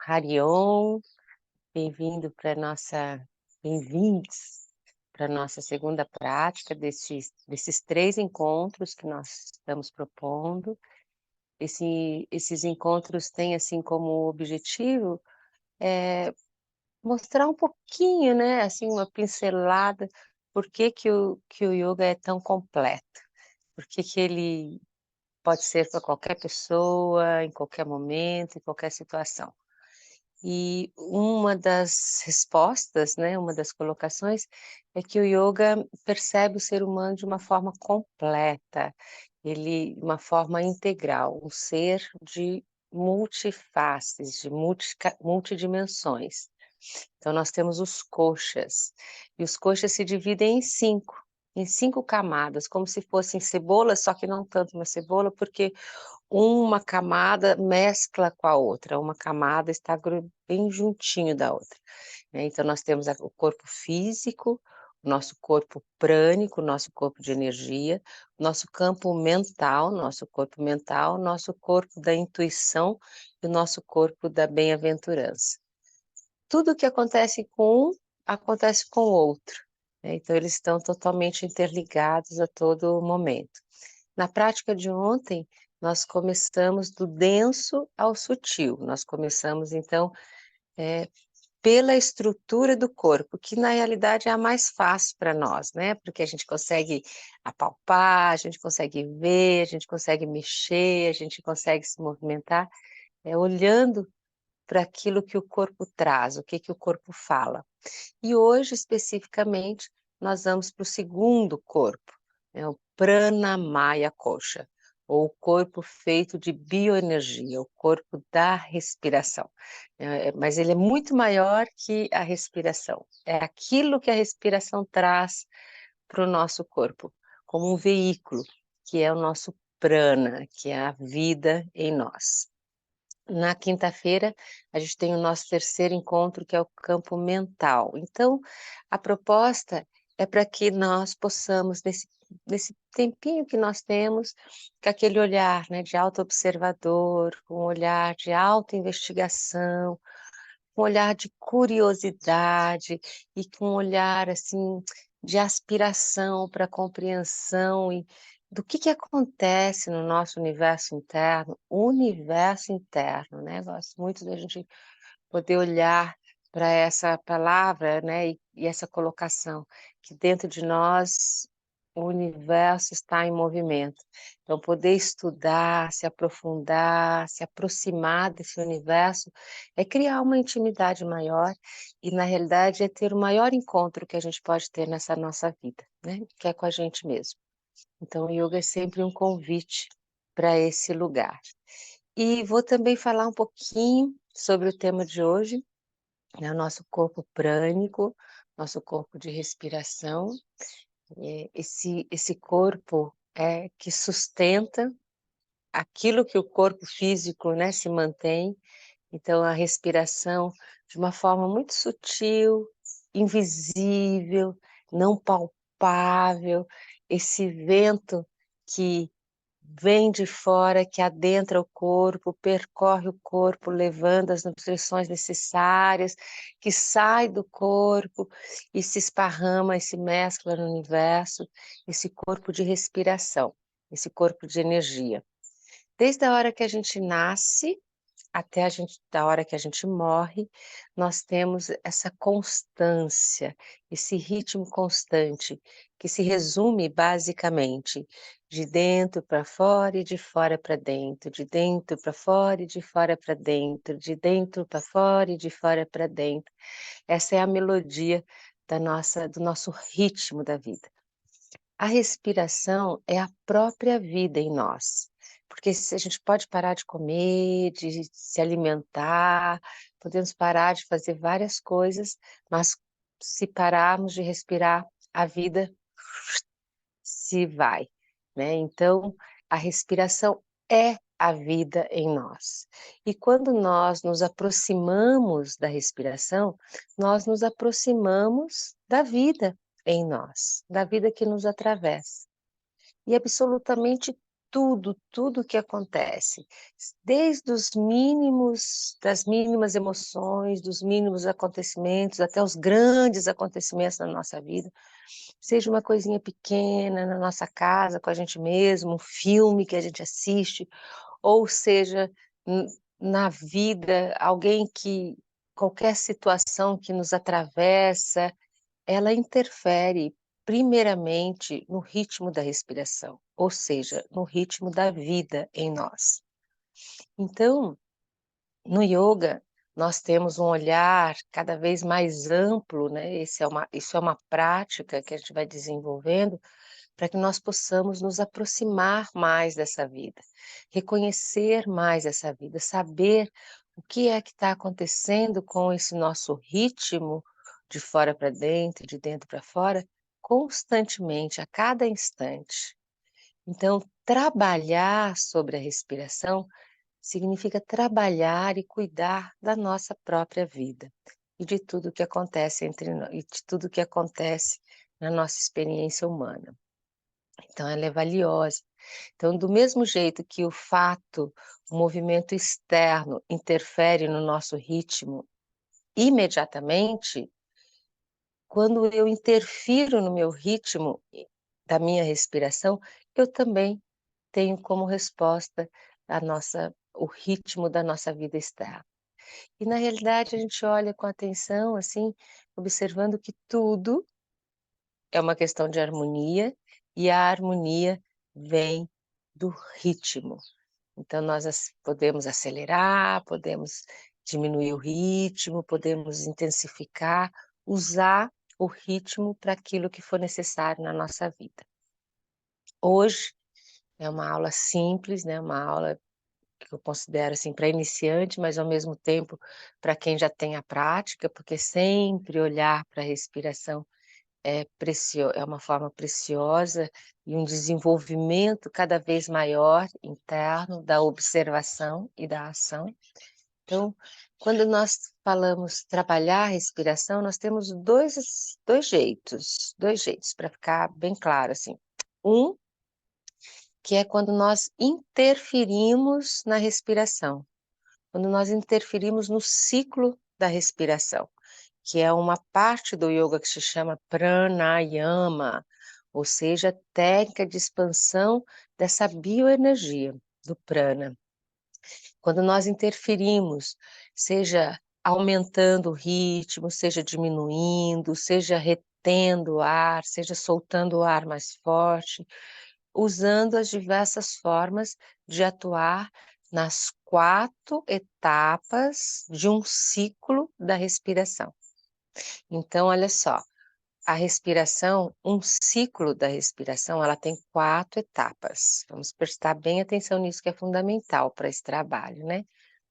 Harion, bem-vindo para nossa bem-vindos para nossa segunda prática desses 3 encontros que nós estamos propondo. Esses encontros têm, assim, como objetivo, mostrar um pouquinho, né, assim, uma pincelada, por que que o yoga é tão completo, por que que ele pode ser para qualquer pessoa, em qualquer momento, em qualquer situação. E uma das respostas, né, uma das colocações, é que o yoga percebe o ser humano de uma forma completa, uma forma integral, um ser de multifaces, de multidimensões. Então nós temos os koshas, e os koshas se dividem em 5 camadas, como se fossem cebolas, só que não tanto uma cebola, porque uma camada mescla com a outra, uma camada está bem juntinho da outra, né. Então nós temos o corpo físico, o nosso corpo prânico, o nosso corpo de energia, o nosso campo mental, nosso corpo mental, nosso corpo da intuição e o nosso corpo da bem-aventurança. Tudo que acontece com um, acontece com o outro, né, então eles estão totalmente interligados a todo momento. Na prática de ontem, nós começamos do denso ao sutil, nós começamos então, pela estrutura do corpo, que na realidade é a mais fácil para nós, né, porque a gente consegue apalpar, a gente consegue ver, a gente consegue mexer, a gente consegue se movimentar, olhando para aquilo que o corpo traz, o que que o corpo fala. E hoje, especificamente, nós vamos para o segundo corpo, né, o Pranamaya Kosha, ou o corpo feito de bioenergia, o corpo da respiração. Mas ele é muito maior que a respiração. É aquilo que a respiração traz para o nosso corpo, como um veículo, que é o nosso prana, que é a vida em nós. Na quinta-feira, a gente tem o nosso terceiro encontro, que é o campo mental. Então, a proposta é para que nós possamos, nesse tempinho que nós temos, com aquele olhar, né, de autoobservador, com um olhar de autoinvestigação, com um olhar de curiosidade e com um olhar, assim, de aspiração para compreensão e do que acontece no nosso universo interno, né, gosto muito da gente poder olhar para essa palavra, né, e essa colocação, que dentro de nós o universo está em movimento. Então poder estudar, se aprofundar, se aproximar desse universo, é criar uma intimidade maior e na realidade é ter o maior encontro que a gente pode ter nessa nossa vida, né, que é com a gente mesmo. Então o yoga é sempre um convite para esse lugar. E vou também falar um pouquinho sobre o tema de hoje, né, o nosso corpo prânico, nosso corpo de respiração, esse corpo, que sustenta aquilo que o corpo físico, né, se mantém, então a respiração de uma forma muito sutil, invisível, não palpável, esse vento que vem de fora, que adentra o corpo, percorre o corpo, levando as nutrições necessárias, que sai do corpo e se esparrama e se mescla no universo, esse corpo de respiração, esse corpo de energia. Desde a hora que a gente nasce até da hora que a gente morre, nós temos essa constância, esse ritmo constante, que se resume basicamente de dentro para fora e de fora para dentro, de dentro para fora e de fora para dentro, de dentro para fora e de fora para dentro. Essa é a melodia do nosso ritmo da vida. A respiração é a própria vida em nós, porque se a gente pode parar de comer, de se alimentar, podemos parar de fazer várias coisas, mas se pararmos de respirar, a vida se vai, né. Então, a respiração é a vida em nós. E quando nós nos aproximamos da respiração, nós nos aproximamos da vida em nós, da vida que nos atravessa. E absolutamente tudo que acontece, desde das mínimas emoções, dos mínimos acontecimentos, até os grandes acontecimentos na nossa vida, seja uma coisinha pequena na nossa casa, com a gente mesmo, um filme que a gente assiste, ou seja, n na vida, alguém que qualquer situação que nos atravessa, ela interfere primeiramente no ritmo da respiração, ou seja, no ritmo da vida em nós. Então, no yoga, nós temos um olhar cada vez mais amplo, né, isso é uma prática que a gente vai desenvolvendo para que nós possamos nos aproximar mais dessa vida, reconhecer mais essa vida, saber o que é que está acontecendo com esse nosso ritmo de fora para dentro, de dentro para fora, constantemente, a cada instante. Então, trabalhar sobre a respiração significa trabalhar e cuidar da nossa própria vida e de tudo que acontece entre nós, e de tudo que acontece na nossa experiência humana. Então ela é valiosa. Então, do mesmo jeito que o movimento externo interfere no nosso ritmo imediatamente, quando eu interfiro no meu ritmo da minha respiração, eu também tenho como resposta o ritmo da nossa vida externa. E na realidade a gente olha com atenção, assim, observando que tudo é uma questão de harmonia, e a harmonia vem do ritmo. Então nós podemos acelerar, podemos diminuir o ritmo, podemos intensificar, usar o ritmo para aquilo que for necessário na nossa vida. Hoje é uma aula simples, né, uma aula que eu considero, assim, para iniciante, mas ao mesmo tempo para quem já tem a prática, porque sempre olhar para a respiração é uma forma preciosa e um desenvolvimento cada vez maior interno da observação e da ação. Então, quando nós falamos trabalhar a respiração, nós temos dois jeitos para ficar bem claro, assim. Um, que é quando nós interferimos na respiração, quando nós interferimos no ciclo da respiração, que é uma parte do yoga que se chama pranayama, ou seja, técnica de expansão dessa bioenergia do prana. Quando nós interferimos, seja aumentando o ritmo, seja diminuindo, seja retendo o ar, seja soltando o ar mais forte, usando as diversas formas de atuar nas 4 etapas de um ciclo da respiração. Então, olha só, a respiração, um ciclo da respiração, ela tem 4 etapas. Vamos prestar bem atenção nisso que é fundamental para esse trabalho, né.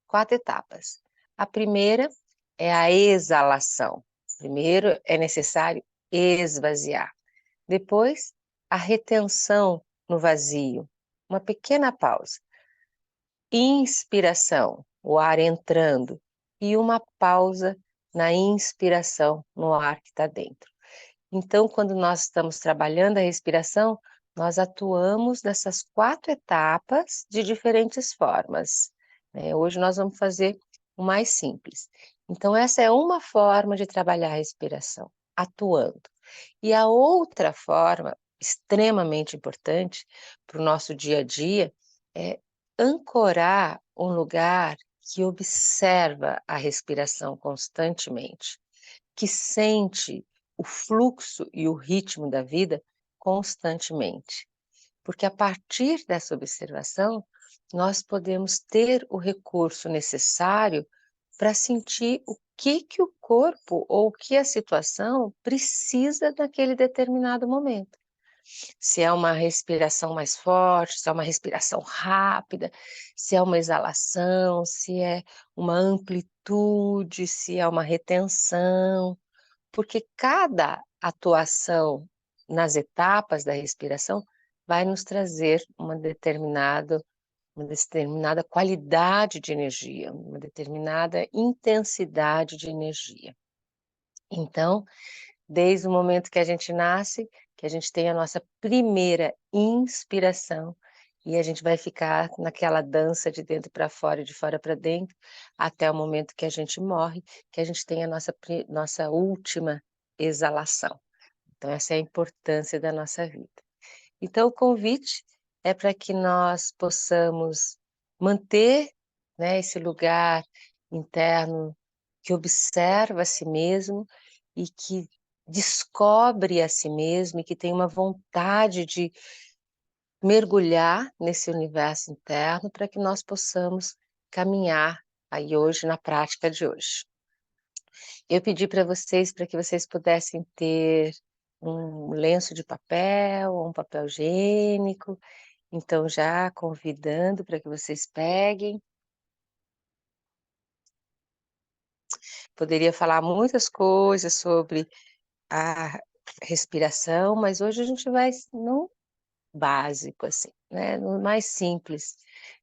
4 etapas. A primeira é a exalação. Primeiro é necessário esvaziar. Depois, a retenção no vazio, uma pequena pausa. Inspiração, o ar entrando, e uma pausa na inspiração no ar que está dentro. Então, quando nós estamos trabalhando a respiração, nós atuamos nessas 4 etapas de diferentes formas, né. Hoje nós vamos fazer o mais simples. Então essa é uma forma de trabalhar a respiração, atuando. E a outra forma, extremamente importante para o nosso dia a dia, é ancorar um lugar que observa a respiração constantemente, que sente o fluxo e o ritmo da vida constantemente. Porque a partir dessa observação, nós podemos ter o recurso necessário para sentir o que o corpo ou o que a situação precisa naquele determinado momento. Se é uma respiração mais forte, se é uma respiração rápida, se é uma exalação, se é uma amplitude, se é uma retenção, porque cada atuação nas etapas da respiração vai nos trazer uma determinada qualidade de energia, uma determinada intensidade de energia. Então, desde o momento que a gente nasce, que a gente tem a nossa primeira inspiração, E a gente vai ficar naquela dança de dentro para fora e de fora para dentro, até o momento que a gente morre, que a gente tem a nossa última exalação. Então essa é a importância da nossa vida. Então o convite é para que nós possamos manter, né, esse lugar interno que observa a si mesmo e que descobre a si mesmo e que tem uma vontade de mergulhar nesse universo interno para que nós possamos caminhar aí hoje, na prática de hoje. Eu pedi para que vocês pudessem ter um lenço de papel ou um papel higiênico, então já convidando para que vocês peguem. Poderia falar muitas coisas sobre a respiração, mas hoje a gente vai no básico, assim, né, no mais simples,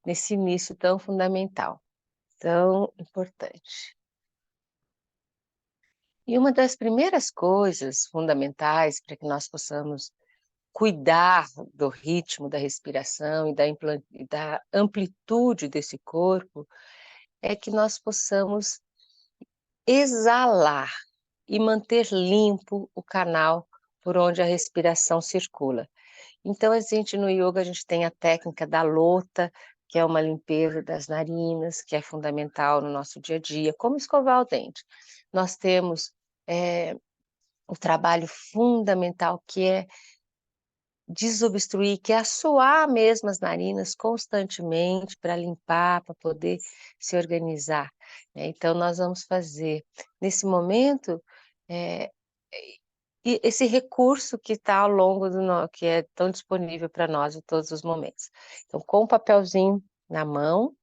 nesse início tão fundamental, tão importante. E uma das primeiras coisas fundamentais para que nós possamos cuidar do ritmo da respiração e da amplitude desse corpo, é que nós possamos exalar e manter limpo o canal por onde a respiração circula. Então, no yoga, a gente tem a técnica da lota, que é uma limpeza das narinas, que é fundamental no nosso dia a dia, como escovar o dente. Nós temos o trabalho fundamental, que é desobstruir, que é assoar mesmo as narinas constantemente para limpar, para poder se organizar, né. Então nós vamos fazer, nesse momento, eh, e esse recurso que está ao longo do no que é tão disponível para nós em todos os momentos. Então, com o papelzinho na mão,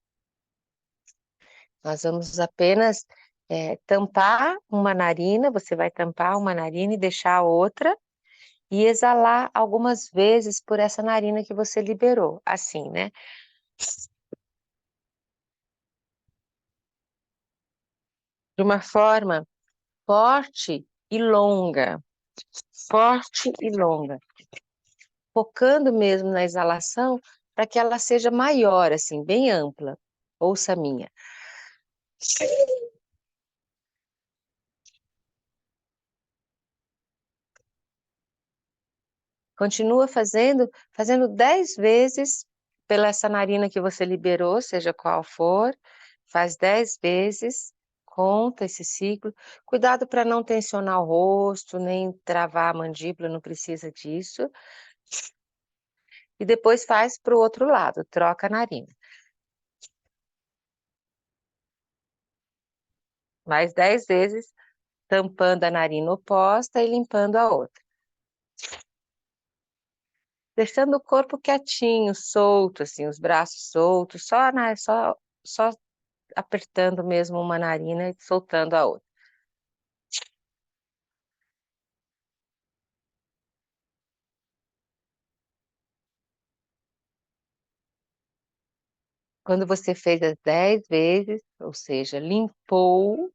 nós vamos apenas, tampar uma narina, você vai tampar uma narina e deixar a outra, e exalar algumas vezes por essa narina que você liberou, assim, né. De uma forma forte e longa, forte e longa, focando mesmo na exalação para que ela seja maior, assim, bem ampla. Ouça a minha. Continua fazendo 10 vezes pela essa narina que você liberou, seja qual for, faz 10 vezes, conta esse ciclo. Cuidado para não tensionar o rosto, nem travar a mandíbula, não precisa disso. E depois faz para o outro lado, troca a narina. Mais 10 vezes, tampando a narina oposta e limpando a outra. Deixando o corpo quietinho, solto, assim, os braços soltos, só apertando mesmo uma narina e soltando a outra. Quando você fez as 10 vezes, ou seja, limpou,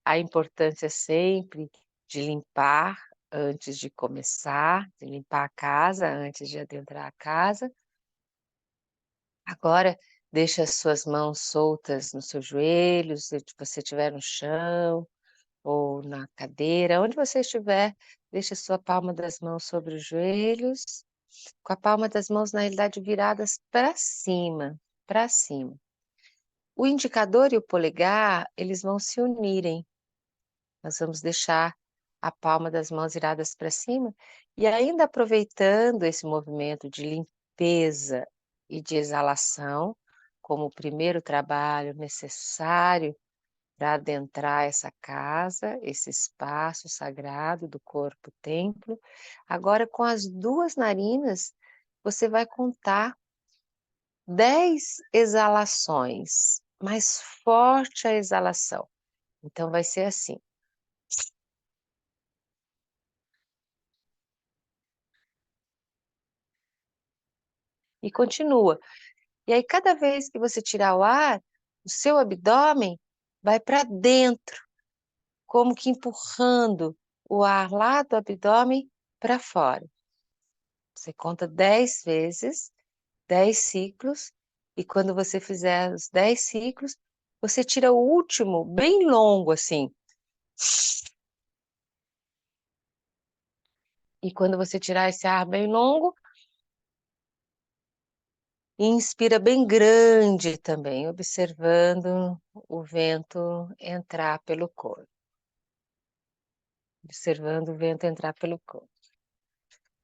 a importância sempre de limpar antes de começar, de limpar a casa antes de adentrar a casa. Agora, deixa as suas mãos soltas nos seus joelhos, se você estiver no chão ou na cadeira, onde você estiver, deixa a sua palma das mãos sobre os joelhos, com a palma das mãos, na realidade, viradas para cima, para cima. O indicador e o polegar, eles vão se unirem. Nós vamos deixar a palma das mãos viradas para cima e ainda aproveitando esse movimento de limpeza e de exalação, como o primeiro trabalho necessário para adentrar essa casa, esse espaço sagrado do corpo-templo. Agora, com as 2 narinas, você vai contar 10 exalações, mais forte a exalação. Então vai ser assim. E continua. E aí cada vez que você tirar o ar, o seu abdômen vai para dentro, como que empurrando o ar lá do abdômen para fora. Você conta 10 vezes 10 ciclos, e quando você fizer os 10 ciclos, você tira o último, bem longo, assim. E quando você tirar esse ar bem longo, inspira bem grande também, observando o vento entrar pelo corpo. Observando o vento entrar pelo corpo.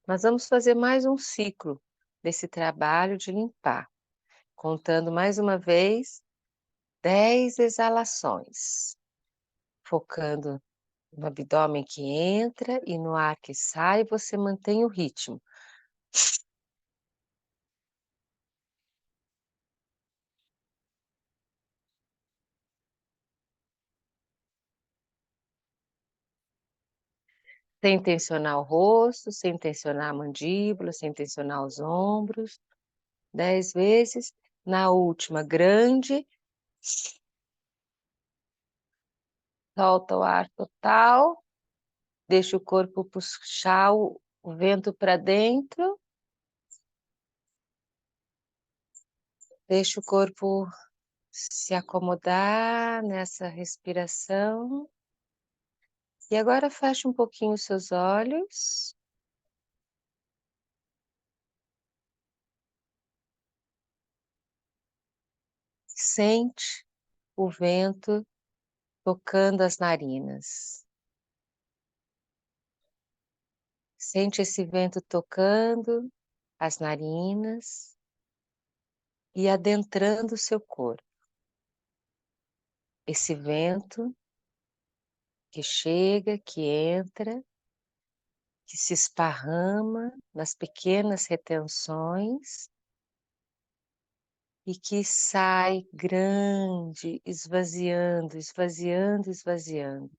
Nós vamos fazer mais um ciclo desse trabalho de limpar, contando mais uma vez 10 exalações, focando no abdômen que entra e no ar que sai, você mantém o ritmo. Sem tensionar o rosto, sem tensionar a mandíbula, sem tensionar os ombros. 10 vezes. Na última, grande. Solta o ar total. Deixa o corpo puxar o vento para dentro. Deixa o corpo se acomodar nessa respiração. E agora feche um pouquinho os seus olhos. Sente o vento tocando as narinas. Sente esse vento tocando as narinas e adentrando o seu corpo. Esse vento que chega, que entra, que se esparrama nas pequenas retenções e que sai grande, esvaziando, esvaziando, esvaziando.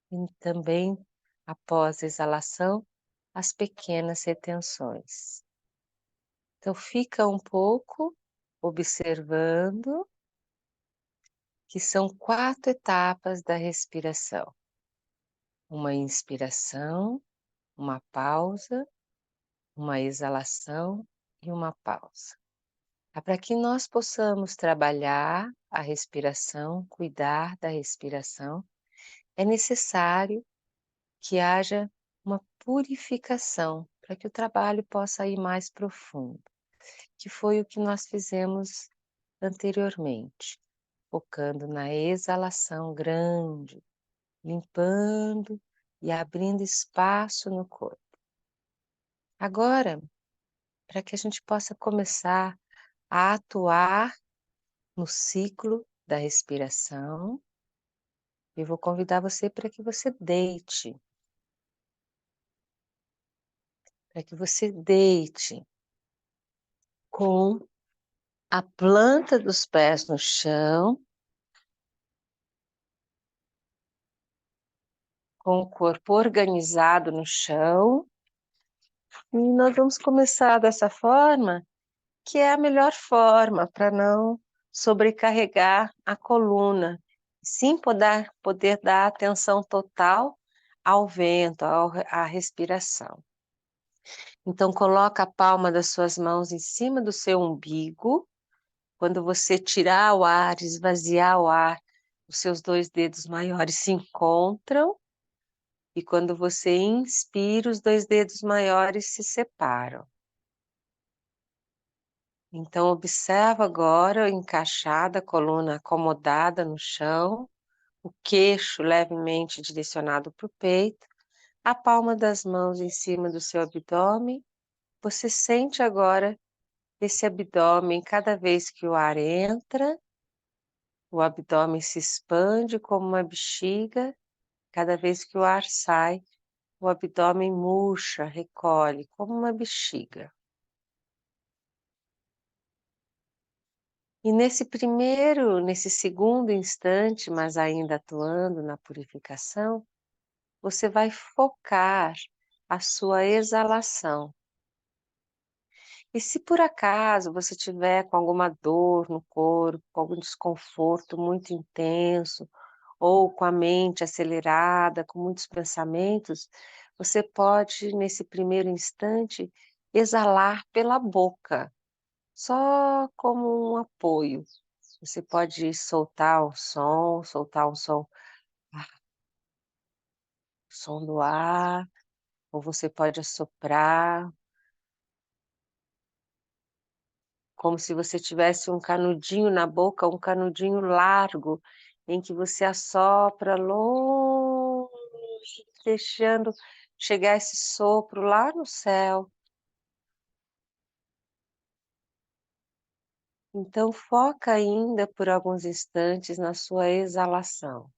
E também, após a exalação, as pequenas retenções. Então, fica um pouco observando que são 4 etapas da respiração. Uma inspiração, uma pausa, uma exalação e uma pausa. Para que nós possamos trabalhar a respiração, cuidar da respiração, é necessário que haja uma purificação para que o trabalho possa ir mais profundo, que foi o que nós fizemos anteriormente, focando na exalação grande, limpando e abrindo espaço no corpo. Agora, para que a gente possa começar a atuar no ciclo da respiração, eu vou convidar você para que você deite. Para que você deite com a planta dos pés no chão, com o corpo organizado no chão. E nós vamos começar dessa forma, que é a melhor forma para não sobrecarregar a coluna, sim poder dar atenção total ao vento, à respiração. Então, coloca a palma das suas mãos em cima do seu umbigo. Quando você tirar o ar, esvaziar o ar, os seus 2 dedos maiores se encontram. E quando você inspira, os 2 dedos maiores se separam. Então, observa agora encaixada, a coluna acomodada no chão, o queixo levemente direcionado para o peito, a palma das mãos em cima do seu abdômen. Você sente agora esse abdômen, cada vez que o ar entra, o abdômen se expande como uma bexiga, cada vez que o ar sai, o abdômen murcha, recolhe, como uma bexiga. E nesse segundo instante, mas ainda atuando na purificação, você vai focar a sua exalação. E se por acaso você tiver com alguma dor no corpo, com algum desconforto muito intenso, ou com a mente acelerada, com muitos pensamentos, você pode, nesse primeiro instante, exalar pela boca, só como um apoio. Você pode soltar um som, ah, som do ar, ou você pode assoprar, como se você tivesse um canudinho na boca, um canudinho largo, em que você assopra longe, deixando chegar esse sopro lá no céu. Então foca ainda por alguns instantes na sua exalação.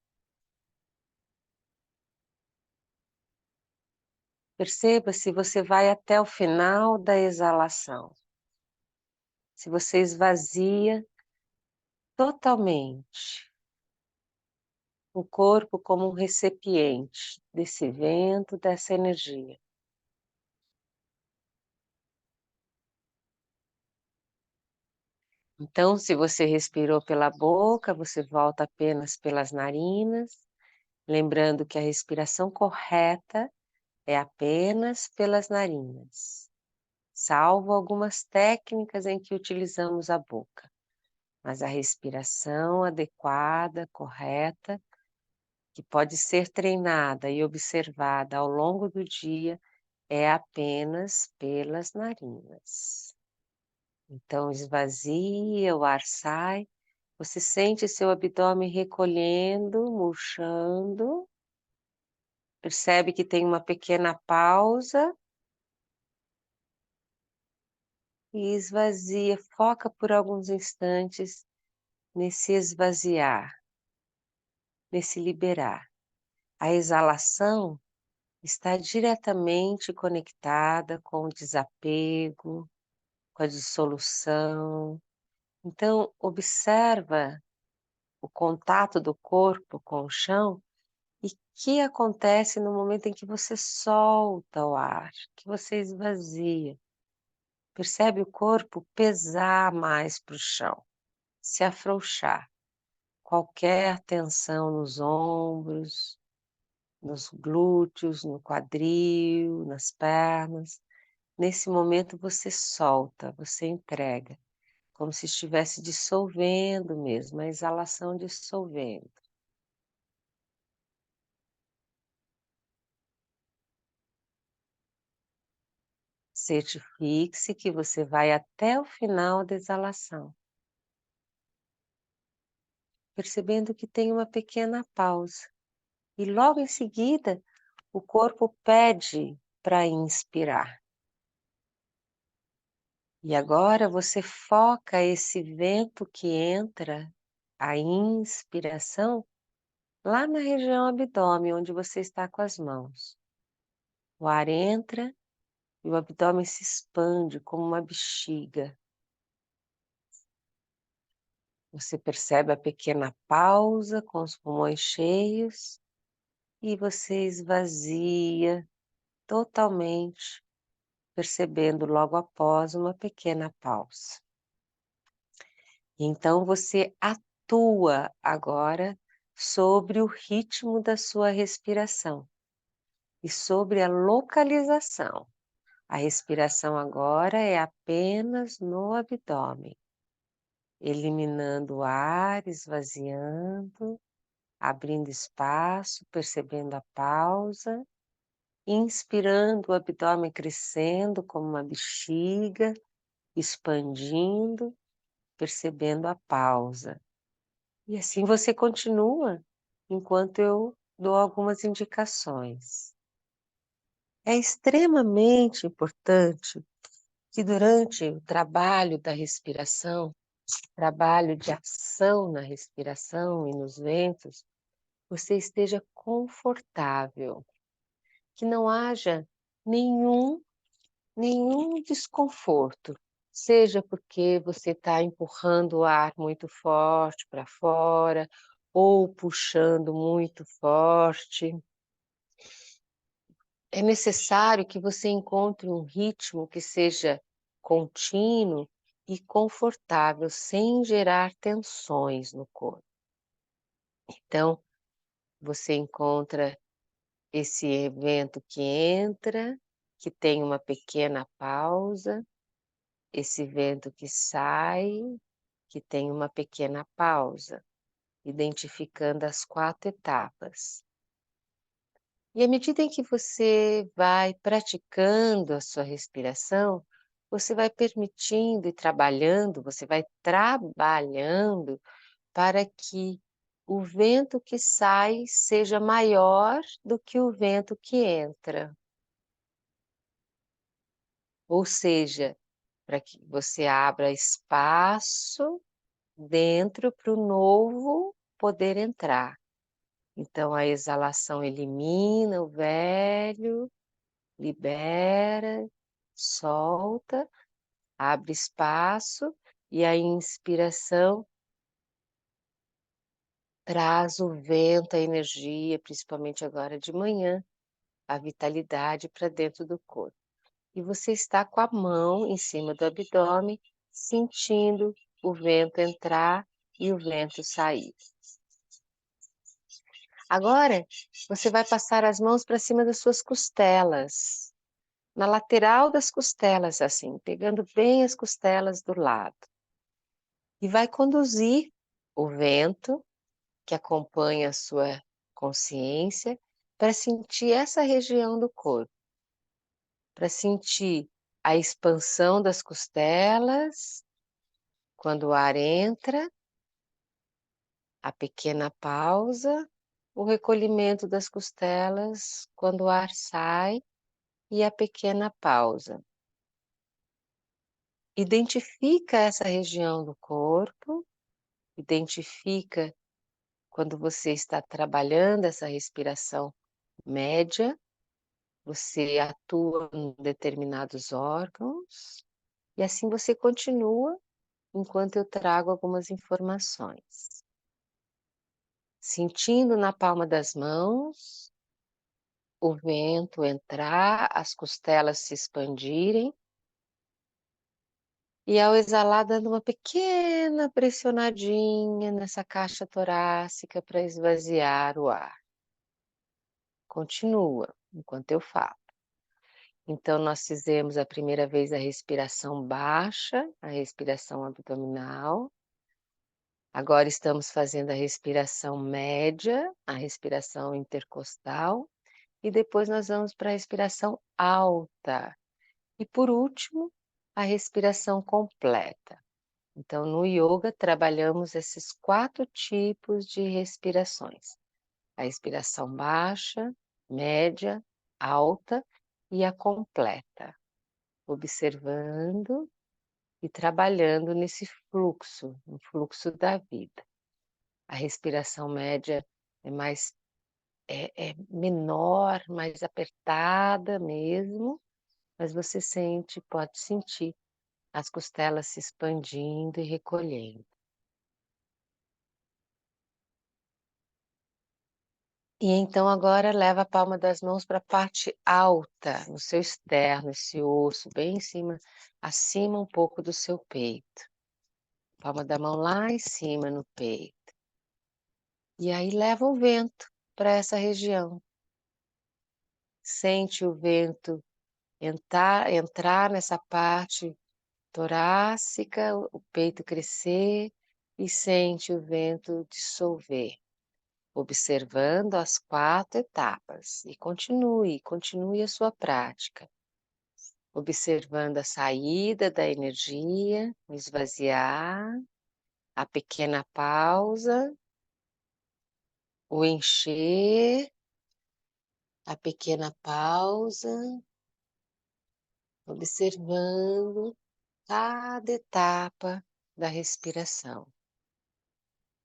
Perceba se você vai até o final da exalação, se você esvazia totalmente o corpo como um recipiente desse vento, dessa energia. Então, se você respirou pela boca, você volta apenas pelas narinas, lembrando que a respiração correta é apenas pelas narinas, salvo algumas técnicas em que utilizamos a boca. Mas a respiração adequada, correta, que pode ser treinada e observada ao longo do dia, é apenas pelas narinas. Então, esvazia, o ar sai, você sente seu abdômen recolhendo, murchando, percebe que tem uma pequena pausa e esvazia, foca por alguns instantes nesse esvaziar, nesse liberar. A exalação está diretamente conectada com o desapego, com a dissolução. Então, observa o contato do corpo com o chão e o que acontece no momento em que você solta o ar, que você esvazia. Percebe o corpo pesar mais para o chão, se afrouxar. Qualquer tensão nos ombros, nos glúteos, no quadril, nas pernas. Nesse momento você solta, você entrega, como se estivesse dissolvendo mesmo, a exalação dissolvendo. Certifique-se que você vai até o final da exalação, percebendo que tem uma pequena pausa. E logo em seguida, o corpo pede para inspirar. E agora você foca esse vento que entra, a inspiração, lá na região abdômen, onde você está com as mãos. O ar entra e o abdômen se expande como uma bexiga. Você percebe a pequena pausa com os pulmões cheios e você esvazia totalmente, percebendo logo após uma pequena pausa. Então você atua agora sobre o ritmo da sua respiração e sobre a localização. A respiração agora é apenas no abdômen, eliminando o ar, esvaziando, abrindo espaço, percebendo a pausa, inspirando o abdômen crescendo como uma bexiga, expandindo, percebendo a pausa. E assim você continua enquanto eu dou algumas indicações. É extremamente importante que durante o trabalho da respiração, trabalho de ação na respiração e nos ventos, você esteja confortável, que não haja nenhum, nenhum desconforto, seja porque você está empurrando o ar muito forte para fora, ou puxando muito forte. É necessário que você encontre um ritmo que seja contínuo e confortável, sem gerar tensões no corpo. Então, você encontra esse evento que entra, que tem uma pequena pausa, esse vento que sai, que tem uma pequena pausa, identificando as 4 etapas. E à medida em que você vai praticando a sua respiração, você vai permitindo e trabalhando, você vai trabalhando para que o vento que sai seja maior do que o vento que entra. Ou seja, para que você abra espaço dentro para o novo poder entrar. Então a exalação elimina o velho, libera, solta, abre espaço e a inspiração traz o vento, a energia, principalmente agora de manhã, a vitalidade para dentro do corpo. E você está com a mão em cima do abdômen, sentindo o vento entrar e o vento sair. Agora, você vai passar as mãos para cima das suas costelas, na lateral das costelas, assim, pegando bem as costelas do lado. E vai conduzir o vento que acompanha a sua consciência para sentir essa região do corpo, para sentir a expansão das costelas quando o ar entra, a pequena pausa, o recolhimento das costelas quando o ar sai e a pequena pausa. Identifica essa região do corpo, identifica quando você está trabalhando essa respiração média, você atua em determinados órgãos, e assim você continua enquanto eu trago algumas informações. Sentindo na palma das mãos o vento entrar, as costelas se expandirem, e ao exalar, dando uma pequena pressionadinha nessa caixa torácica para esvaziar o ar. Continua enquanto eu falo. Então, nós fizemos a primeira vez a respiração baixa, a respiração abdominal. Agora estamos fazendo a respiração média, a respiração intercostal. E depois nós vamos para a respiração alta. E por último, a respiração completa. Então, no yoga, trabalhamos esses 4 tipos de respirações. A respiração baixa, média, alta e a completa. Observando e trabalhando nesse fluxo, no fluxo da vida. A respiração média é mais é menor, mais apertada mesmo, mas você sente, pode sentir as costelas se expandindo e recolhendo. E então agora leva a palma das mãos para a parte alta, no seu externo, esse osso bem em cima, acima um pouco do seu peito. Palma da mão lá em cima no peito. E aí leva o vento para essa região. Sente o vento entrar nessa parte torácica, o peito crescer e sente o vento dissolver, observando as 4 etapas. E continue a sua prática, observando a saída da energia, o esvaziar, a pequena pausa, o encher, a pequena pausa, observando cada etapa da respiração.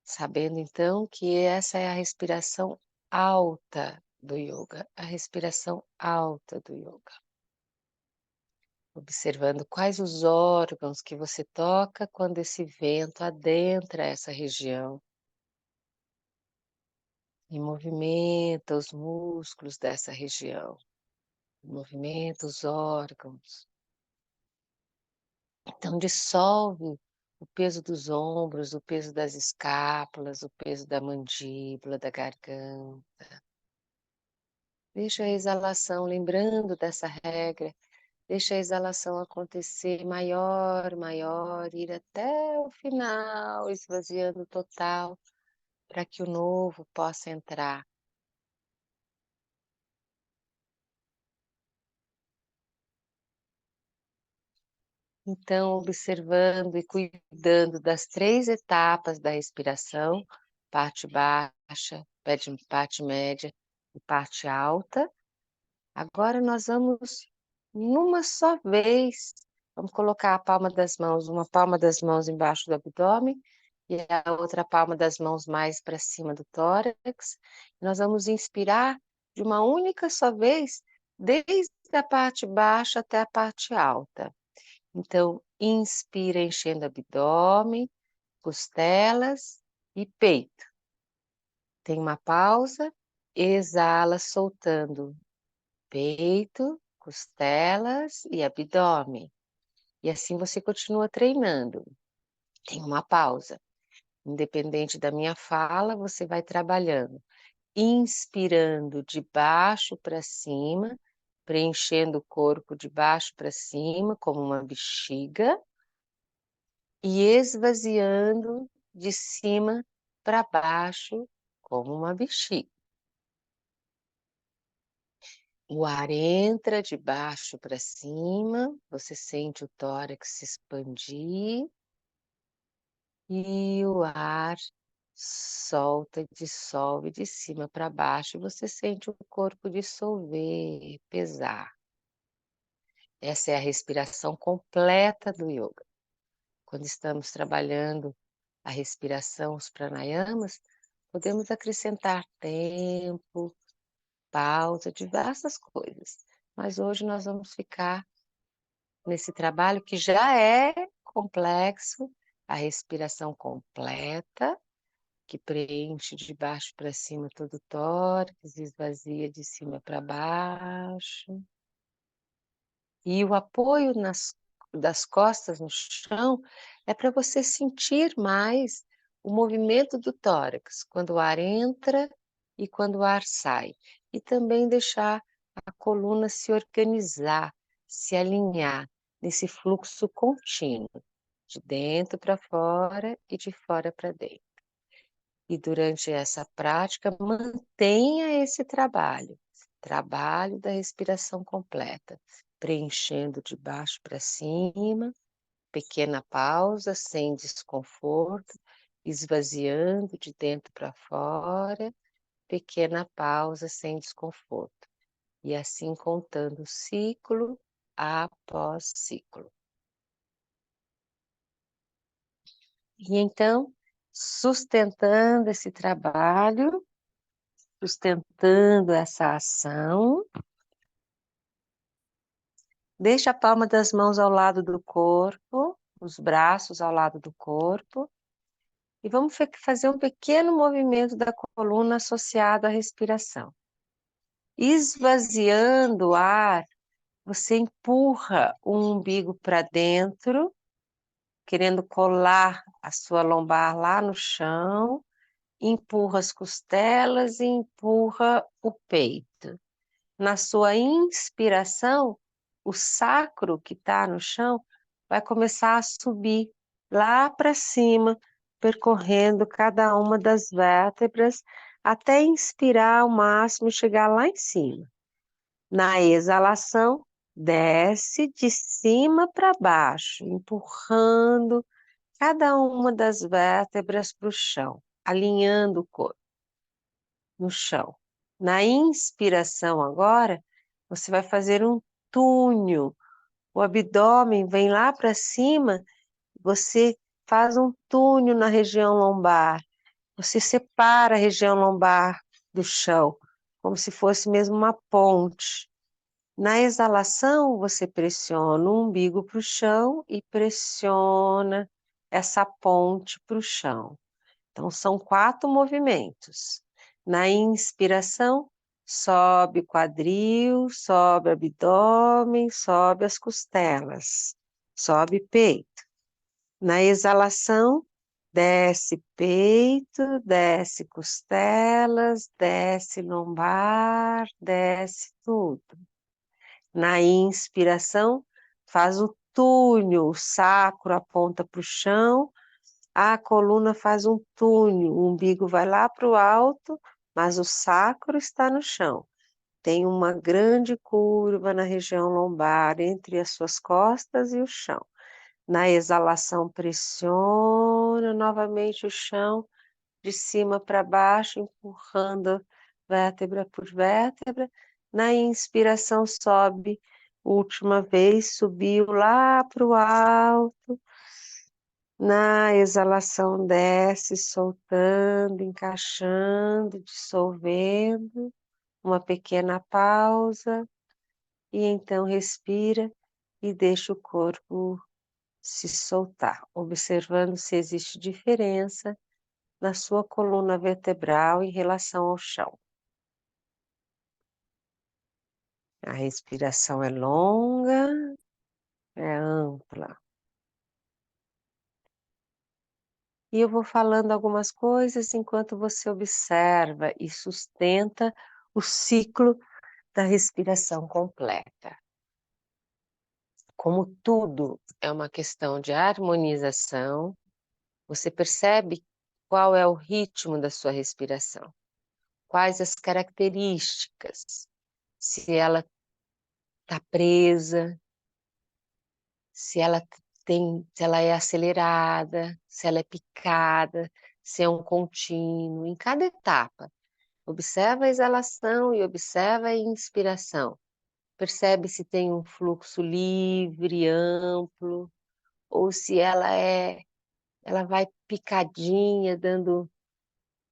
Sabendo então que essa é a respiração alta do yoga, a respiração alta do yoga. Observando quais os órgãos que você toca quando esse vento adentra essa região e movimenta os músculos dessa região, movimenta os órgãos. Então dissolve o peso dos ombros, o peso das escápulas, o peso da mandíbula, da garganta. Deixa a exalação, lembrando dessa regra, deixa a exalação acontecer maior, maior, ir até o final, esvaziando total, para que o novo possa entrar. Então, observando e cuidando das 3 etapas da respiração, parte baixa, parte média e parte alta. Agora nós vamos, numa só vez, vamos colocar a palma das mãos, uma palma das mãos embaixo do abdômen e a outra palma das mãos mais para cima do tórax. Nós vamos inspirar de uma única só vez, desde a parte baixa até a parte alta. Então, inspira enchendo abdômen, costelas e peito. Tem uma pausa, exala soltando peito, costelas e abdômen. E assim você continua treinando. Tem uma pausa. Independente da minha fala, você vai trabalhando. Inspirando de baixo para cima, preenchendo o corpo de baixo para cima, como uma bexiga. E esvaziando de cima para baixo, como uma bexiga. O ar entra de baixo para cima, você sente o tórax se expandir e o ar solta, dissolve de cima para baixo e você sente o corpo dissolver, pesar. Essa é a respiração completa do yoga. Quando estamos trabalhando a respiração, os pranayamas, podemos acrescentar tempo, pausa, diversas coisas. Mas hoje nós vamos ficar nesse trabalho que já é complexo, a respiração completa, que preenche de baixo para cima todo o tórax, esvazia de cima para baixo. E o apoio das costas no chão é para você sentir mais o movimento do tórax, quando o ar entra e quando o ar sai. E também deixar a coluna se organizar, se alinhar nesse fluxo contínuo, de dentro para fora e de fora para dentro. E durante essa prática, mantenha esse trabalho da respiração completa, preenchendo de baixo para cima, pequena pausa, sem desconforto, esvaziando de dentro para fora, pequena pausa, sem desconforto. E assim contando ciclo após ciclo. E então, sustentando esse trabalho, sustentando essa ação. Deixa a palma das mãos ao lado do corpo, os braços ao lado do corpo. E vamos fazer um pequeno movimento da coluna associado à respiração. Esvaziando o ar, você empurra o umbigo para dentro, querendo colar a sua lombar lá no chão, empurra as costelas e empurra o peito. Na sua inspiração, o sacro que está no chão vai começar a subir lá para cima, percorrendo cada uma das vértebras, até inspirar ao máximo e chegar lá em cima. Na exalação, desce de cima para baixo, empurrando cada uma das vértebras para o chão, alinhando o corpo no chão. Na inspiração agora, você vai fazer um túnel. O abdômen vem lá para cima, você faz um túnel na região lombar. Você separa a região lombar do chão, como se fosse mesmo uma ponte. Na exalação, você pressiona o umbigo para o chão e pressiona essa ponte para o chão. Então, são 4 movimentos. Na inspiração, sobe o quadril, sobe o abdômen, sobe as costelas, sobe peito. Na exalação, Desce peito, desce costelas, desce lombar, desce tudo. Na inspiração, faz o túnel, o sacro aponta para o chão, a coluna faz um túnel, o umbigo vai lá para o alto, mas o sacro está no chão. Tem uma grande curva na região lombar, entre as suas costas e o chão. Na exalação, pressiona novamente o chão, de cima para baixo, empurrando vértebra por vértebra. Na inspiração, sobe, última vez, subiu lá para o alto. Na exalação, desce, soltando, encaixando, dissolvendo. Uma pequena pausa, e então respira e deixa o corpo se soltar, observando se existe diferença na sua coluna vertebral em relação ao chão. A respiração é longa, é ampla. E eu vou falando algumas coisas enquanto você observa e sustenta o ciclo da respiração completa. Como tudo é uma questão de harmonização, você percebe qual é o ritmo da sua respiração, quais as características, se ela está presa, se ela é acelerada, se ela é picada, se é um contínuo, em cada etapa. Observa a exalação e observa a inspiração. Percebe se tem um fluxo livre, amplo, ou se ela vai picadinha,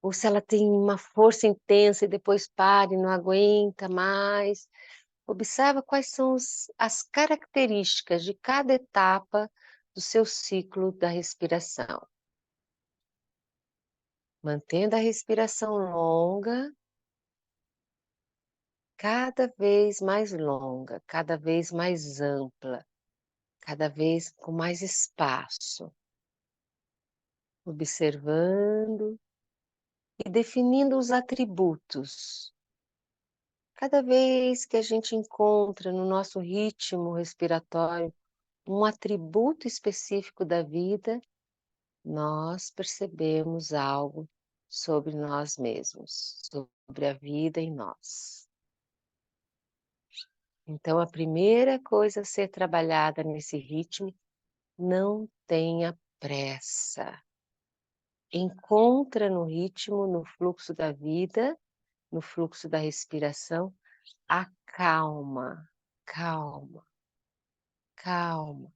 ou se ela tem uma força intensa e depois para e não aguenta mais. Observa quais são as características de cada etapa do seu ciclo da respiração. Mantendo a respiração longa, cada vez mais longa, cada vez mais ampla, cada vez com mais espaço. Observando e definindo os atributos. Cada vez que a gente encontra no nosso ritmo respiratório um atributo específico da vida, nós percebemos algo sobre nós mesmos, sobre a vida em nós. Então, a primeira coisa a ser trabalhada nesse ritmo, não tenha pressa. Encontra no ritmo, no fluxo da vida, no fluxo da respiração, a calma, calma, calma,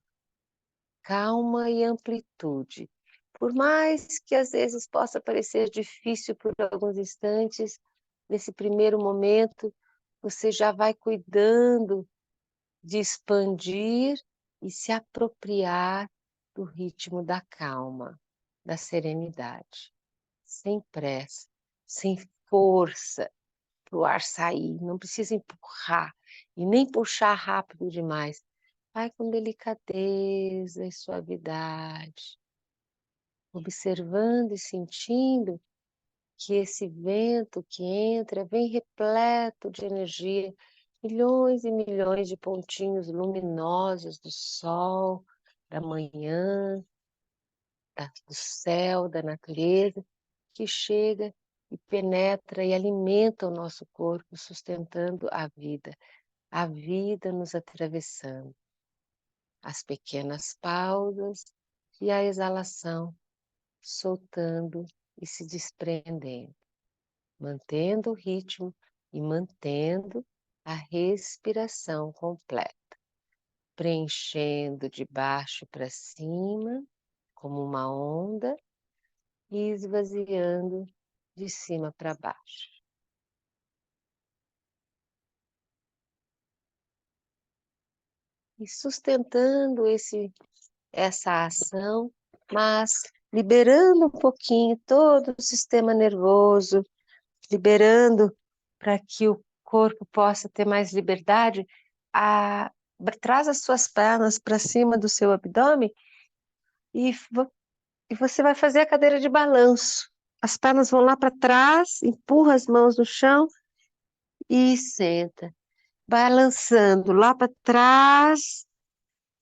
calma e amplitude. Por mais que às vezes possa parecer difícil por alguns instantes, nesse primeiro momento, você já vai cuidando de expandir e se apropriar do ritmo da calma, da serenidade, sem pressa, sem força para o ar sair, não precisa empurrar e nem puxar rápido demais. Vai com delicadeza e suavidade, observando e sentindo que esse vento que entra vem repleto de energia, milhões e milhões de pontinhos luminosos do sol, da manhã, do céu, da natureza, que chega e penetra e alimenta o nosso corpo, sustentando a vida nos atravessando. As pequenas pausas e a exalação, soltando e se desprendendo, mantendo o ritmo e mantendo a respiração completa, preenchendo de baixo para cima, como uma onda, e esvaziando de cima para baixo. E sustentando essa ação, mas liberando um pouquinho todo o sistema nervoso, liberando para que o corpo possa ter mais liberdade, traz as suas pernas para cima do seu abdômen e E você vai fazer a cadeira de balanço. As pernas vão lá para trás, empurra as mãos no chão e senta. Balançando lá para trás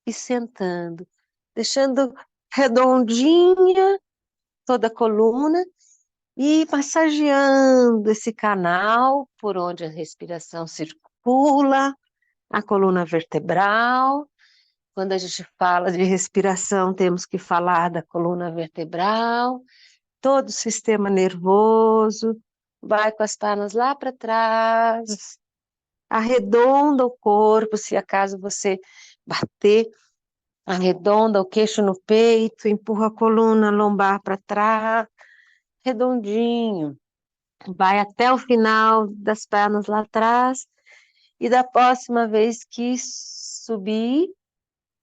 e sentando. Deixando redondinha toda a coluna e massageando esse canal por onde a respiração circula, a coluna vertebral. Quando a gente fala de respiração, temos que falar da coluna vertebral, todo o sistema nervoso, vai com as pernas lá para trás, arredonda o corpo, se acaso você bater, arredonda o queixo no peito, empurra a coluna lombar para trás, redondinho. Vai até o final das pernas lá atrás, e da próxima vez que subir,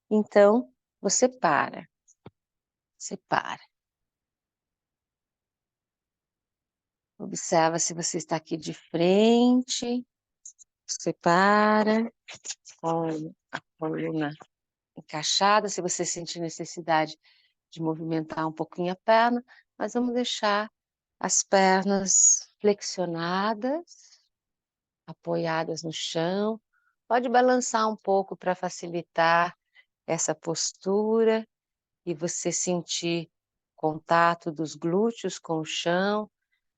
então você para. Você para. Observa se você está aqui de frente. Você para. Olha a coluna encaixada. Se você sentir necessidade de movimentar um pouquinho a perna, mas vamos deixar as pernas flexionadas, apoiadas no chão. Pode balançar um pouco para facilitar essa postura e você sentir contato dos glúteos com o chão.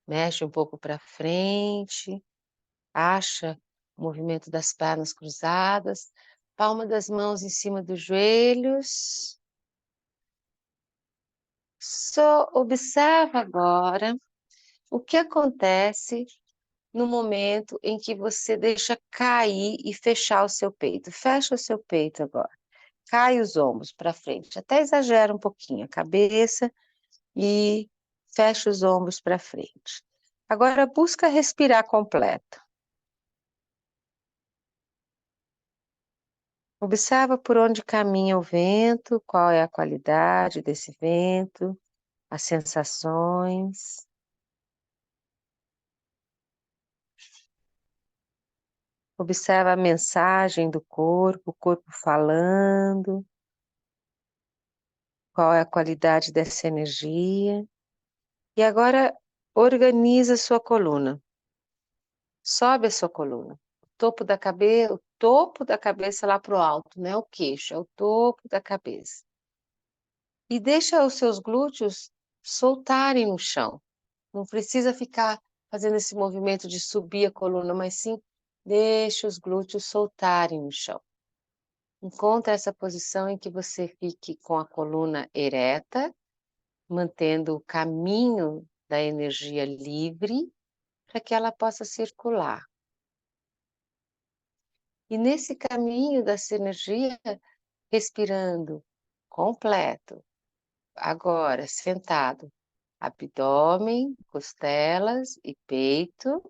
Mexe um pouco para frente, acha o movimento das pernas cruzadas, palma das mãos em cima dos joelhos. Só observa agora o que acontece no momento em que você deixa cair e fechar o seu peito. Fecha o seu peito agora. Cai os ombros para frente. Até exagera um pouquinho a cabeça e fecha os ombros para frente. Agora busca respirar completo. Observa por onde caminha o vento, qual é a qualidade desse vento, as sensações. Observa a mensagem do corpo, o corpo falando, qual é a qualidade dessa energia. E agora organiza a sua coluna. Sobe a sua coluna. O topo da cabeça lá para o alto, não é o queixo, é o topo da cabeça. E deixa os seus glúteos soltarem no chão. Não precisa ficar fazendo esse movimento de subir a coluna, mas sim deixa os glúteos soltarem no chão. Encontre essa posição em que você fique com a coluna ereta, mantendo o caminho da energia livre para que ela possa circular. E nesse caminho dessa energia, respirando completo, agora sentado, abdômen, costelas e peito,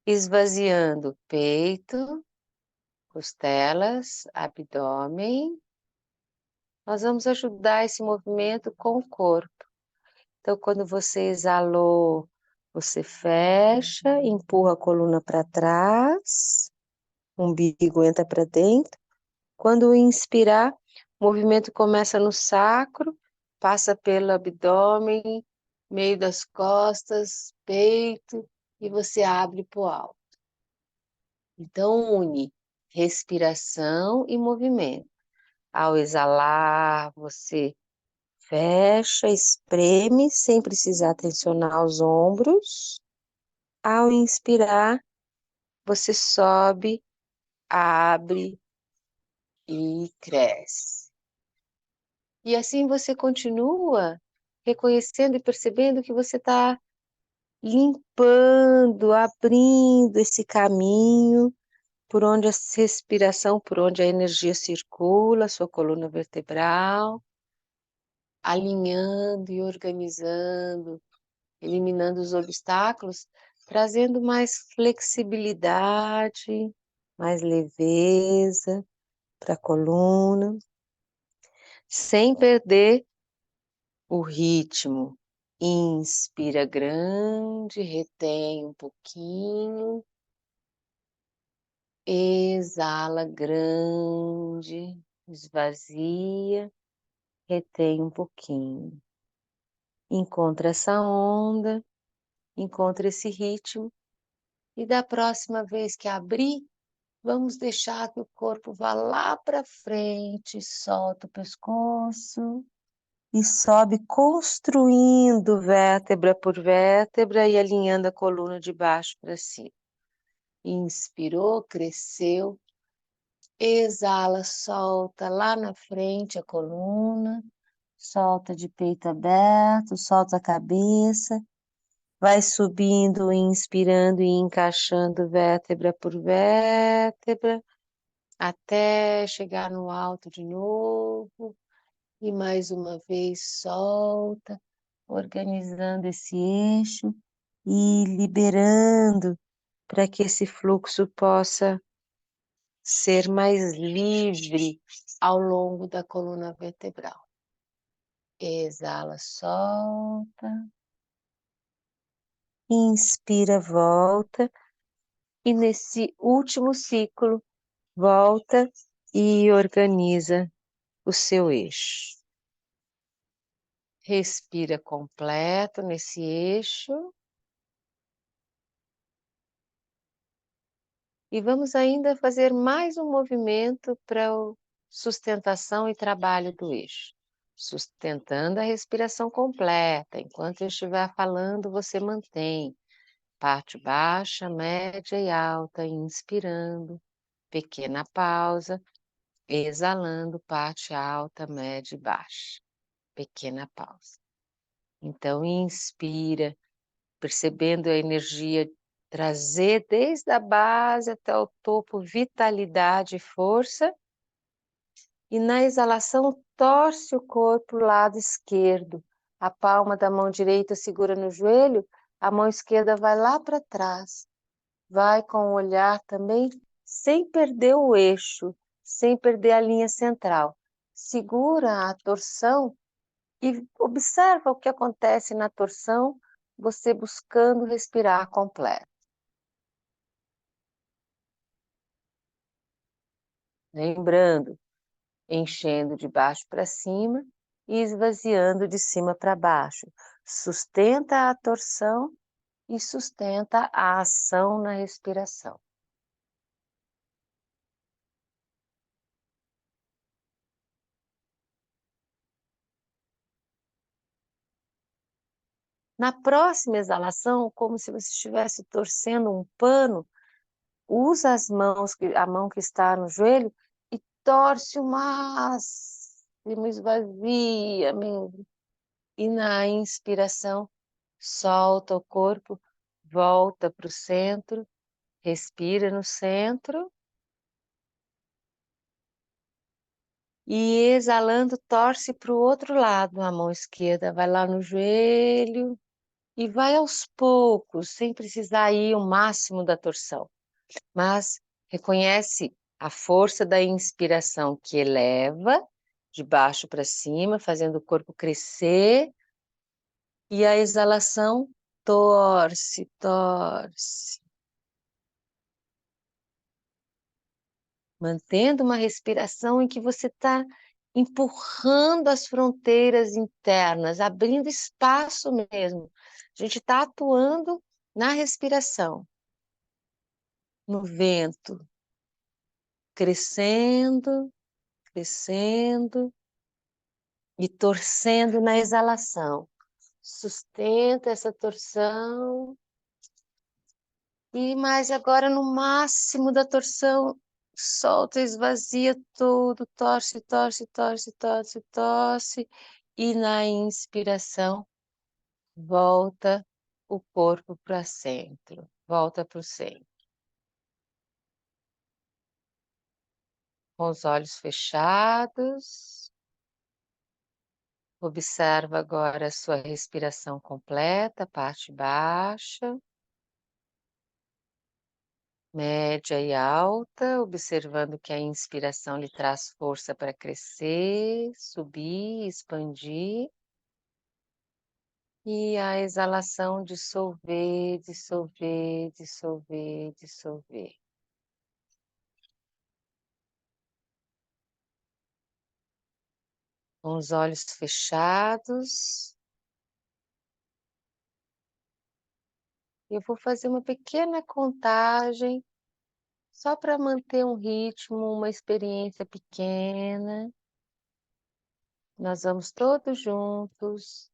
esvaziando peito, costelas, abdômen. Nós vamos ajudar esse movimento com o corpo. Então, quando você exalou, você fecha, empurra a coluna para trás, o umbigo entra para dentro. Quando inspirar, o movimento começa no sacro, passa pelo abdômen, meio das costas, peito, e você abre para o alto. Então, une respiração e movimento. Ao exalar, você fecha, espreme, sem precisar tensionar os ombros. Ao inspirar, você sobe, abre e cresce. E assim você continua reconhecendo e percebendo que você está limpando, abrindo esse caminho por onde a respiração, por onde a energia circula, sua coluna vertebral, alinhando e organizando, eliminando os obstáculos, trazendo mais flexibilidade, mais leveza para a coluna, sem perder o ritmo. Inspira grande, retém um pouquinho, exala grande, esvazia retém um pouquinho. Encontra essa onda, encontra esse ritmo, e da próxima vez que abrir, vamos deixar que o corpo vá lá para frente, solta o pescoço e sobe construindo vértebra por vértebra e alinhando a coluna de baixo para cima. Inspirou, cresceu, exala, solta lá na frente a coluna, solta de peito aberto, solta a cabeça, vai subindo, inspirando e encaixando vértebra por vértebra, até chegar no alto de novo, e mais uma vez solta, organizando esse eixo e liberando para que esse fluxo possa ser mais livre ao longo da coluna vertebral. Exala, solta. Inspira, volta. E nesse último ciclo, volta e organiza o seu eixo. Respira completo nesse eixo. E vamos ainda fazer mais um movimento para sustentação e trabalho do eixo. Sustentando a respiração completa. Enquanto eu estiver falando, você mantém. Parte baixa, média e alta, inspirando. Pequena pausa. Exalando, parte alta, média e baixa. Pequena pausa. Então, inspira, percebendo a energia trazer desde a base até o topo vitalidade e força. E na exalação, torce o corpo para o lado esquerdo. A palma da mão direita segura no joelho, a mão esquerda vai lá para trás. Vai com o olhar também, sem perder o eixo, sem perder a linha central. Segura a torção e observa o que acontece na torção, você buscando respirar completo. Lembrando, enchendo de baixo para cima e esvaziando de cima para baixo. Sustenta a torção e sustenta a ação na respiração. Na próxima exalação, como se você estivesse torcendo um pano, usa as mãos, a mão que está no joelho e torce o máximo, esvazia mesmo. E na inspiração, solta o corpo, volta para o centro, respira no centro. E exalando, torce para o outro lado, a mão esquerda vai lá no joelho e vai aos poucos, sem precisar ir o máximo da torção. Mas reconhece a força da inspiração que eleva de baixo para cima, fazendo o corpo crescer, e a exalação torce, torce. Mantendo uma respiração em que você está empurrando as fronteiras internas, abrindo espaço mesmo. A gente está atuando na respiração, no vento, crescendo, crescendo e torcendo na exalação. Sustenta essa torção. E mais agora no máximo da torção, solta, esvazia tudo, torce, torce, torce, torce, torce. E na inspiração, volta o corpo para centro, volta para o centro. Com os olhos fechados, observa agora a sua respiração completa, parte baixa, média e alta, observando que a inspiração lhe traz força para crescer, subir, expandir. E a exalação dissolver, dissolver, dissolver, dissolver. Com os olhos fechados. Eu vou fazer uma pequena contagem, só para manter um ritmo, uma experiência pequena. Nós vamos todos juntos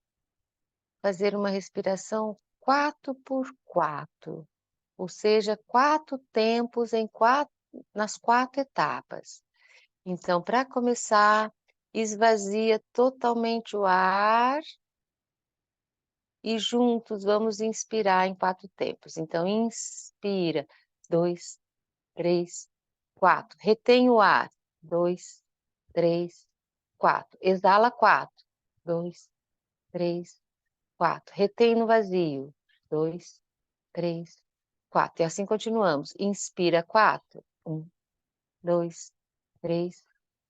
fazer uma respiração 4x4, ou seja, 4 tempos nas 4 etapas. Então, para começar, esvazia totalmente o ar e juntos vamos inspirar em 4 tempos. Então, inspira, 2, 3, 4. Retém o ar, 2, 3, 4. Exala 4, 2, 3, 4. Retém no vazio, 2, 3, 4. E assim continuamos. Inspira 4, 1, 2, 3,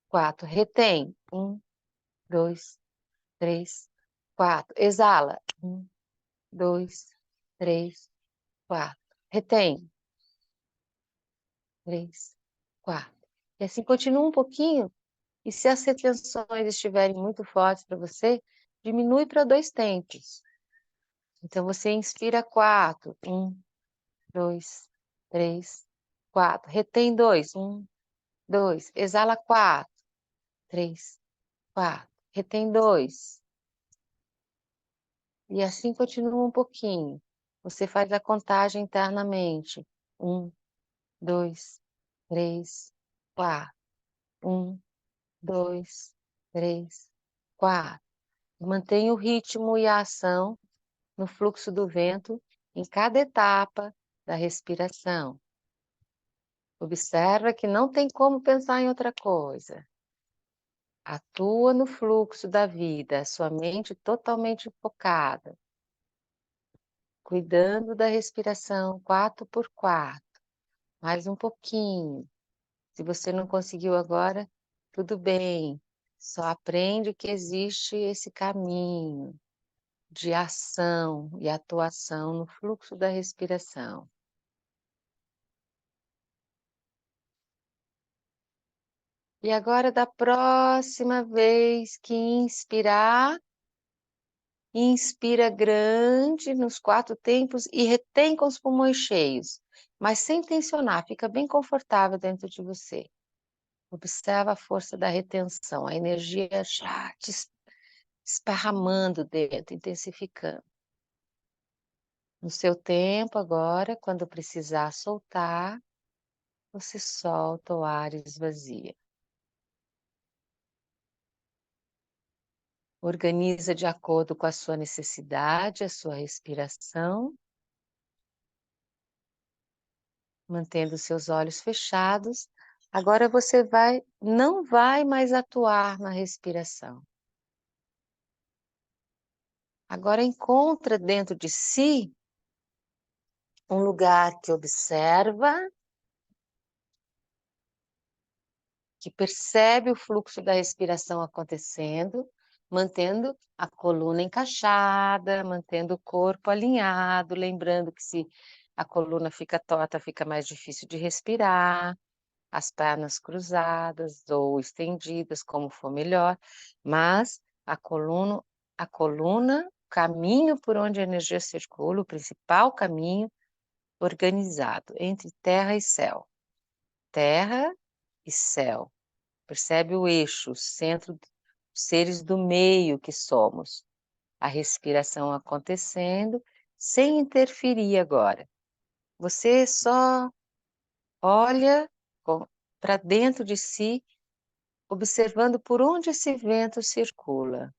4. Retém, 1, 2, 3, 4. Exala, 1, 2, 3, 4. Retém, 3, 4. E assim continua um pouquinho. E se as retenções estiverem muito fortes para você, diminui para 2 tempos. Então, você inspira 4. 1, 2, 3, 4. Retém 2. 1, 2. Exala 4. 3, 4. Retém 2. E assim continua um pouquinho. Você faz a contagem internamente. 1, 2, 3, 4. 1, 2, 3, 4. Mantenha o ritmo e a ação no fluxo do vento em cada etapa da respiração. Observa que não tem como pensar em outra coisa. Atua no fluxo da vida, sua mente totalmente focada, cuidando da respiração 4x4. Mais um pouquinho. Se você não conseguiu agora, tudo bem. Só aprende que existe esse caminho de ação e atuação no fluxo da respiração. E agora, da próxima vez que inspirar, inspira grande nos 4 tempos e retém com os pulmões cheios, mas sem tensionar, fica bem confortável dentro de você. Observa a força da retenção, a energia já te esparramando dentro, intensificando. No seu tempo agora, quando precisar soltar, você solta o ar e esvazia. Organiza de acordo com a sua necessidade, a sua respiração, mantendo seus olhos fechados. Agora você não vai mais atuar na respiração. Agora encontra dentro de si um lugar que observa, que percebe o fluxo da respiração acontecendo, mantendo a coluna encaixada, mantendo o corpo alinhado, lembrando que se a coluna fica torta, fica mais difícil de respirar, as pernas cruzadas ou estendidas, como for melhor, mas a coluna, o caminho por onde a energia circula, o principal caminho organizado entre terra e céu. Terra e céu. Percebe o eixo, o centro, seres do meio que somos. A respiração acontecendo sem interferir agora. Você só olha para dentro de si, observando por onde esse vento circula.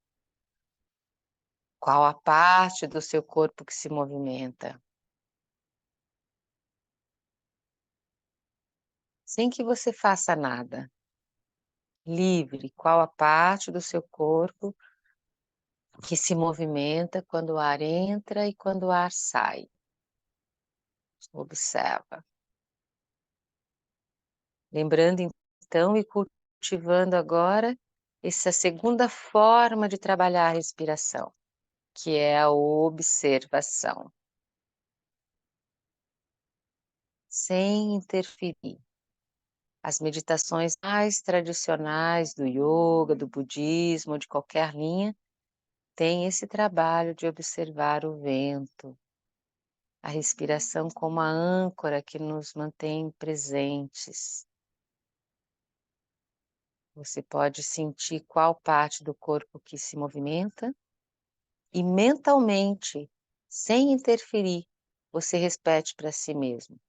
Qual a parte do seu corpo que se movimenta. Sem que você faça nada. Livre, qual a parte do seu corpo que se movimenta quando o ar entra e quando o ar sai. Observa. Lembrando então e cultivando agora essa segunda forma de trabalhar a respiração, que é a observação. Sem interferir. As meditações mais tradicionais do yoga, do budismo, de qualquer linha, têm esse trabalho de observar o vento, a respiração como a âncora que nos mantém presentes. Você pode sentir qual parte do corpo que se movimenta e mentalmente, sem interferir, você repete para si mesmo.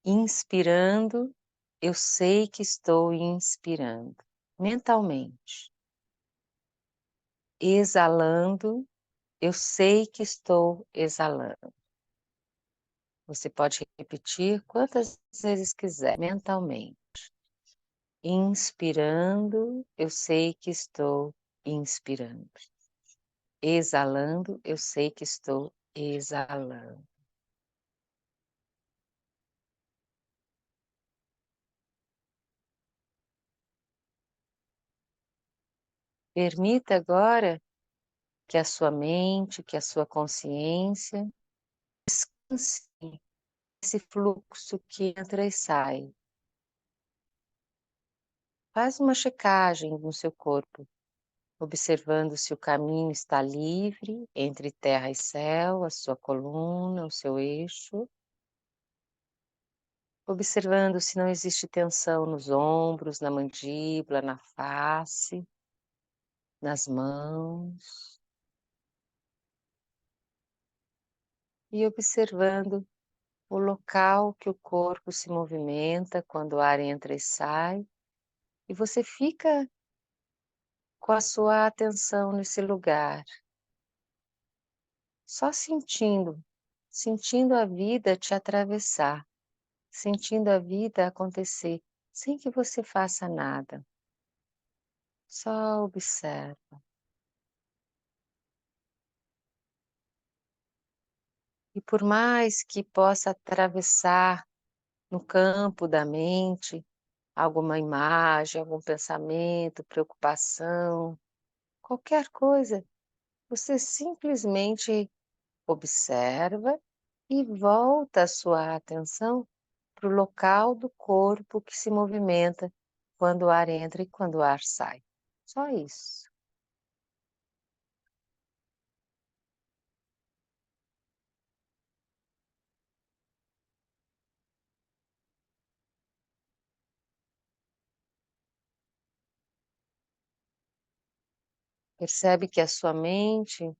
Inspirando, eu sei que estou inspirando, mentalmente. Exalando, eu sei que estou exalando. Você pode repetir quantas vezes quiser, mentalmente. Inspirando, eu sei que estou inspirando. Exalando, eu sei que estou exalando. Permita agora que a sua mente, que a sua consciência descanse esse fluxo que entra e sai. Faz uma checagem no seu corpo, observando se o caminho está livre entre terra e céu, a sua coluna, o seu eixo. Observando se não existe tensão nos ombros, na mandíbula, na face, nas mãos. E observando o local que o corpo se movimenta quando o ar entra e sai. E você fica com a sua atenção nesse lugar, só sentindo, sentindo a vida te atravessar, sentindo a vida acontecer, sem que você faça nada. Só observa. E por mais que possa atravessar no campo da mente alguma imagem, algum pensamento, preocupação, qualquer coisa, você simplesmente observa e volta a sua atenção para o local do corpo que se movimenta quando o ar entra e quando o ar sai. Só isso. Percebe que a sua mente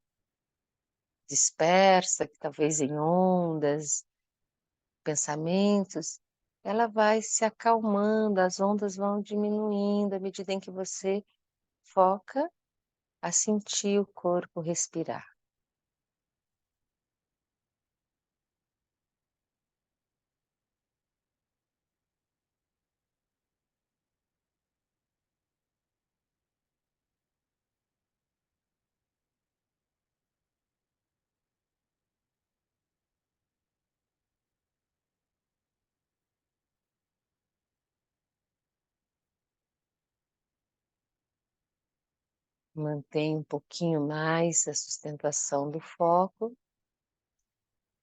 dispersa, que talvez em ondas, pensamentos, ela vai se acalmando, as ondas vão diminuindo à medida em que você foca a sentir o corpo respirar. Mantém um pouquinho mais a sustentação do foco,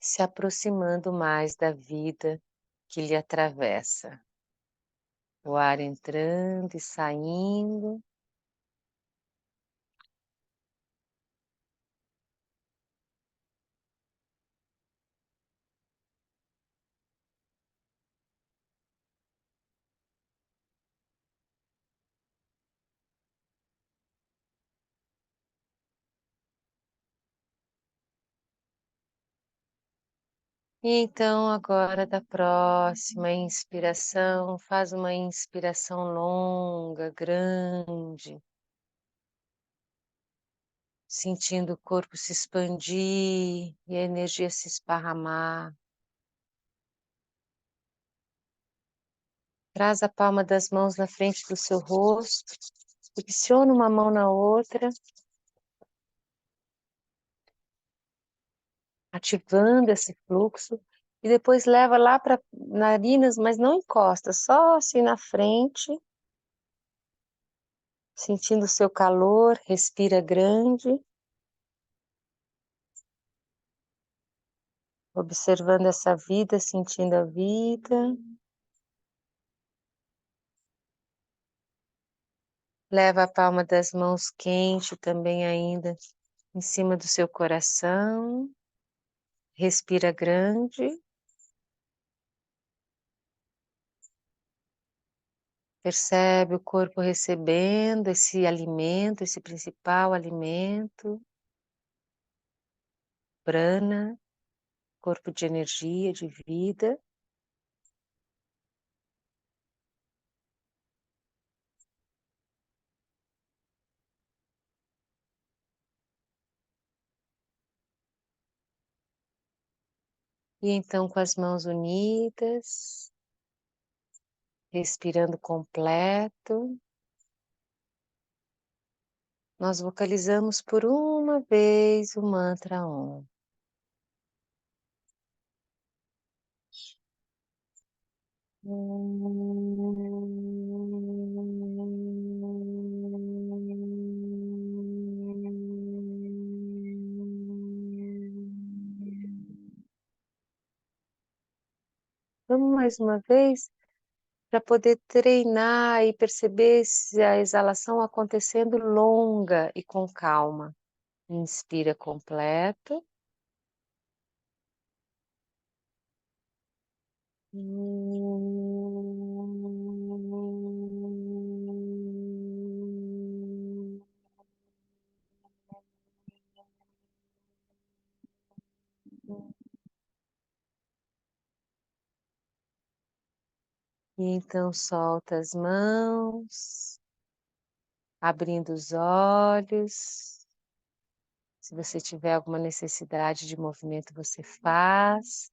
se aproximando mais da vida que lhe atravessa. O ar entrando e saindo. E então, agora da próxima inspiração, faz uma inspiração longa, grande, sentindo o corpo se expandir e a energia se esparramar. Traz a palma das mãos na frente do seu rosto, flexiona uma mão na outra, ativando esse fluxo, e depois leva lá para narinas, mas não encosta, só assim na frente, sentindo o seu calor, respira grande, observando essa vida, sentindo a vida. Leva a palma das mãos quente também ainda em cima do seu coração. Respira grande. Percebe o corpo recebendo esse alimento, esse principal alimento, prana, corpo de energia, de vida. E então, com as mãos unidas, respirando completo, nós vocalizamos por uma vez o mantra Om. Vamos mais uma vez, para poder treinar e perceber se a exalação acontecendo longa e com calma. Inspira completo. E então solta as mãos, abrindo os olhos. Se você tiver alguma necessidade de movimento, você faz.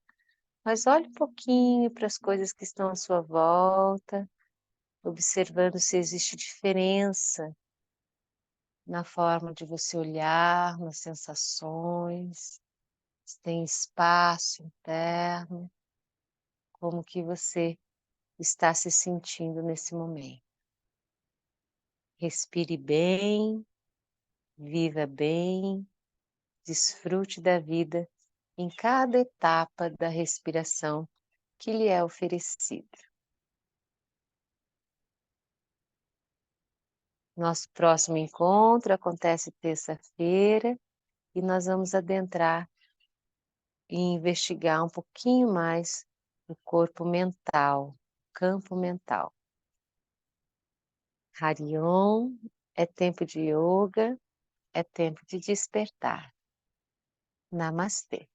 Mas olhe um pouquinho para as coisas que estão à sua volta, observando se existe diferença na forma de você olhar, nas sensações, se tem espaço interno, como que você está se sentindo nesse momento. Respire bem, viva bem, desfrute da vida em cada etapa da respiração que lhe é oferecida. Nosso próximo encontro acontece terça-feira e nós vamos adentrar e investigar um pouquinho mais o corpo mental, o campo mental. Hariom é tempo de yoga, é tempo de despertar. Namastê.